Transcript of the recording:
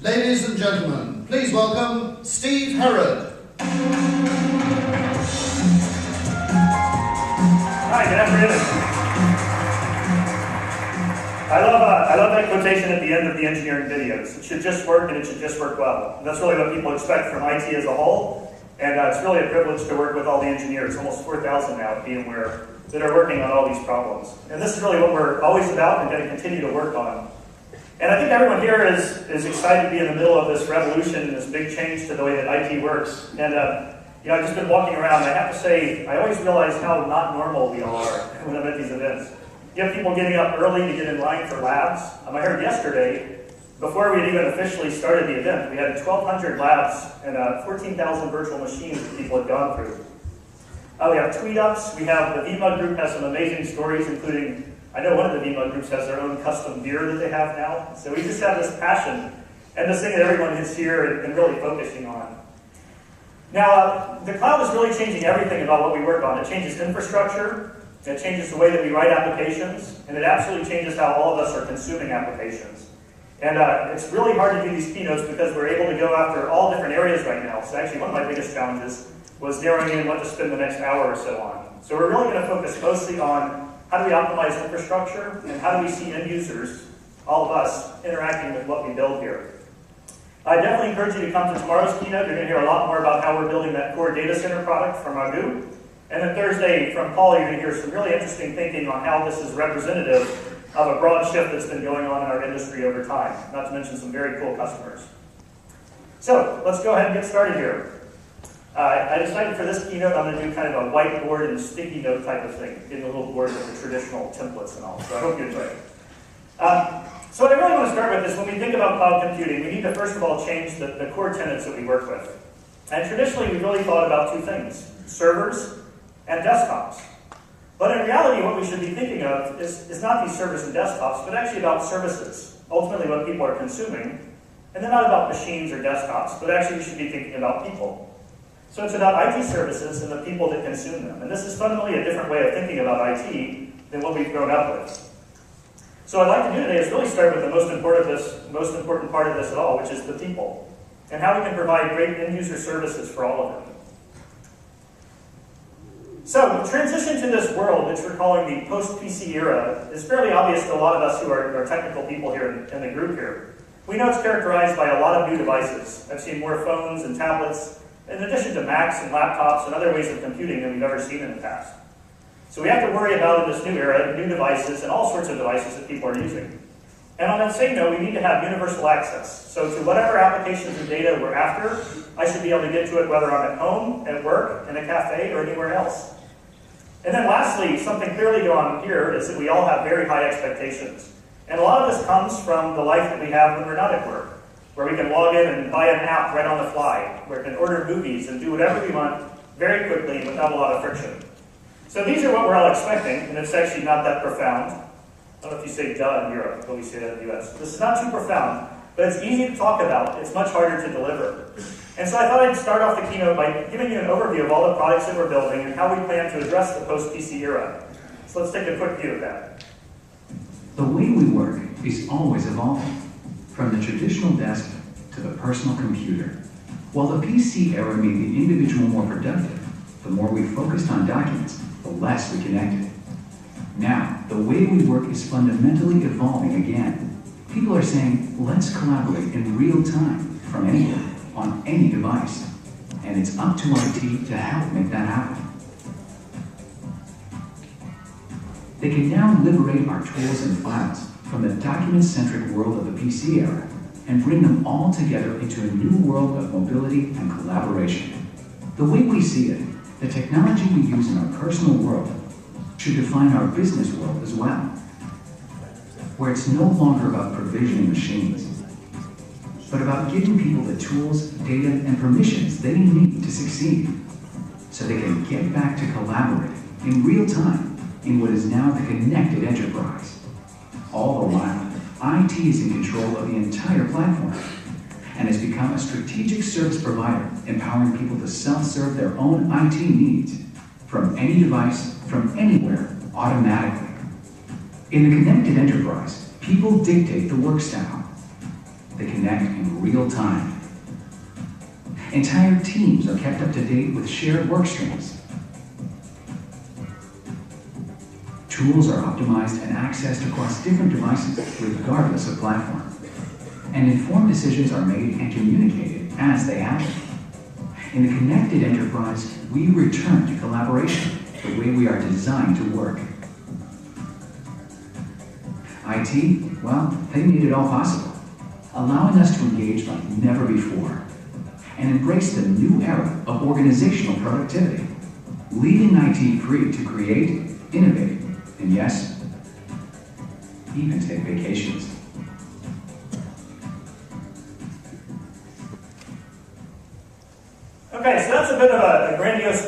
Ladies and gentlemen, please welcome Steve Herrod. Hi, good afternoon. I love that quotation at the end of the engineering videos. It should just work, and it should just work well. And that's really what people expect from IT as a whole. And it's really a privilege to work with all the engineers, almost 4,000 now at VMware, that are working on all these problems. And this is really what we're always about and going to continue to work on. And I think everyone here is excited to be in the middle of this revolution and this big change to the way that IT works. And I've just been walking around, and I have to say, I always realize how not normal we all are when I'm at these events. You have people getting up early to get in line for labs. I heard yesterday, before we had even officially started the event, we had 1,200 labs and 14,000 virtual machines that people had gone through. We have tweet-ups. We have the VMware group has some amazing stories, including, I know one of the VMware groups has their own custom beer that they have now. So we just have this passion and this thing that everyone is here and really focusing on. Now, the cloud is really changing everything about what we work on. It changes infrastructure, it changes the way that we write applications, and it absolutely changes how all of us are consuming applications. And it's really hard to do these keynotes because we're able to go after all different areas right now. So actually, one of my biggest challenges was narrowing in what to spend the next hour or so on. So we're really going to focus mostly on how do we optimize infrastructure, and how do we see end users, all of us, interacting with what we build here. I definitely encourage you to come to tomorrow's keynote. You're going to hear a lot more about how we're building that core data center product from Raghu. And then Thursday, from Paul, you're going to hear some really interesting thinking on how this is representative of a broad shift that's been going on in our industry over time, not to mention some very cool customers. So let's go ahead and get started here. I decided for this keynote I'm going to do kind of a whiteboard and sticky note type of thing, getting a little bored with the traditional templates and all, so I hope you enjoy it. So what I really want to start with is when we think about cloud computing, we need to first of all change the core tenets that we work with. And traditionally we've really thought about two things, servers and desktops. But in reality what we should be thinking of is not these servers and desktops, but actually about services, ultimately what people are consuming, and then not about machines or desktops, but actually we should be thinking about people. So it's about IT services and the people that consume them. And this is fundamentally a different way of thinking about IT than what we've grown up with. So what I'd like to do today is really start with the most important part of this at all, which is the people, and how we can provide great end-user services for all of them. So the transition to this world, which we're calling the post-PC era, is fairly obvious to a lot of us who are technical people here in the group here. We know it's characterized by a lot of new devices. I've seen more phones and tablets, in addition to Macs and laptops and other ways of computing than we've ever seen in the past. So we have to worry about, in this new era, new devices and all sorts of devices that people are using. And on that same note, we need to have universal access. So to whatever applications and data we're after, I should be able to get to it whether I'm at home, at work, in a cafe, or anywhere else. And then lastly, something clearly going on here is that we all have very high expectations. And a lot of this comes from the life that we have when we're not at work, where we can log in and buy an app right on the fly, where we can order movies and do whatever we want very quickly without a lot of friction. So these are what we're all expecting, and it's actually not that profound. I don't know if you say duh in Europe, but we say that in the US. This is not too profound, but it's easy to talk about. It's much harder to deliver. And so I thought I'd start off the keynote by giving you an overview of all the products that we're building and how we plan to address the post-PC era. So let's take a quick view of that. The way we work is always evolving, from the traditional desk to the personal computer. While the PC era made the individual more productive, the more we focused on documents, the less we connected. Now, the way we work is fundamentally evolving again. People are saying, let's collaborate in real time, from anywhere, on any device. And it's up to IT to help make that happen. They can now liberate our tools and files from the document-centric world of the PC era and bring them all together into a new world of mobility and collaboration. The way we see it, the technology we use in our personal world should define our business world as well, where it's no longer about provisioning machines, but about giving people the tools, data, and permissions they need to succeed, so they can get back to collaborating in real time in what is now the connected enterprise. All the while, IT is in control of the entire platform and has become a strategic service provider, empowering people to self-serve their own IT needs from any device, from anywhere, automatically. In the connected enterprise, people dictate the work style. They connect in real time. Entire teams are kept up to date with shared work streams. Tools are optimized and accessed across different devices regardless of platform. And informed decisions are made and communicated as they happen. In the connected enterprise, we return to collaboration, the way we are designed to work. IT, well, they made it all possible, allowing us to engage like never before and embrace the new era of organizational productivity, leaving IT free to create, innovate, and yes, even take vacations. Okay, so that's a bit of a grandiose